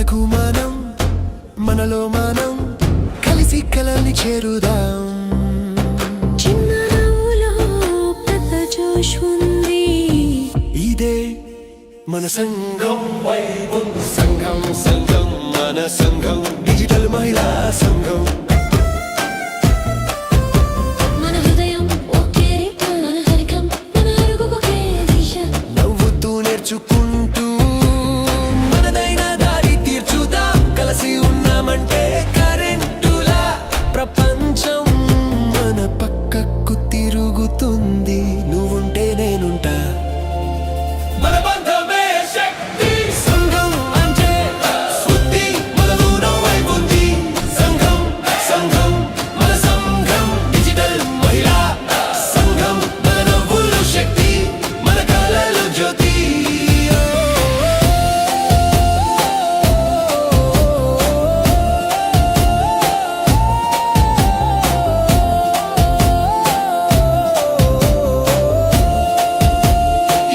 మనకు మనం మనలో మనం కలిసి కలల్ని చేరుదాం. చిన్న నవ్వులో పెద్ద జోష్ ఉంది. ఇదే మన సంఘం సంఘం సంఘం మన సంఘం డిజిటల్ మహిళా సంఘం. మన హృదయం ఒకే రిథం, మన హరికం మన అడుగుకు ఒకే దిశ. నవ్వుతూ నేర్చుకుంటూ మనదైన దారి తీర్చుదాం. కలిసి ఉన్నామంటే కరెంటులా ప్రపంచం మన పక్కకు తిరుగుతుంది. నువ్వుంటే నేనుంటా. మన బంధమే శక్తి. సంఘం అంటే శుద్ధి మనలో వైపుంది. సంఘం సంఘం మన సంఘం డిజిటల్ మహిళా సంఘం. మన నవ్వులు శక్తి, మన కళలు జ్యోతి.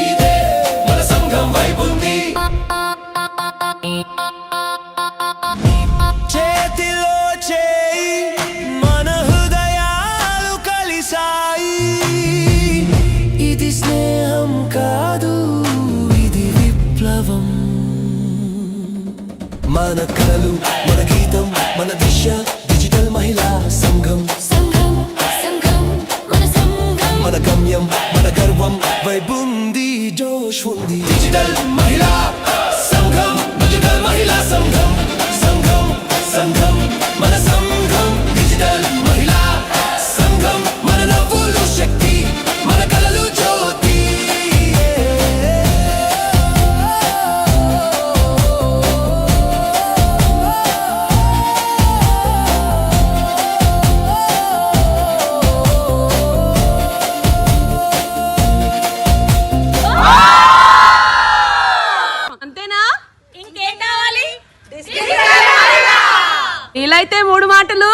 ఇదే మన సంఘం వైపుంది. చేతిలో చేయి మన హృదయాలు కలిసాయి. ఇది స్నేహం కాదు, ఇది విప్లవం. మన కలలు మన గీతం మన దిశ డిజిటల్ మహిళా సంఘం. సంఘం సంఘం మన సంఘం. మన గమ్యం మన గర్వం వైబుంది జోష్ ఉంది. డిజిటల్ మహిళా సంఘం డిజిటల్ మహిళా సంఘం. సంఘం సంఘం మన సంఘం డిజిటల్ మహిళా సంఘం. మన నవ్వులు శక్తి, మన కలలు జ్యోతి. అంతేనా? ఇంకేం కావాలి? ఇలా అయితే 3 మాటలు.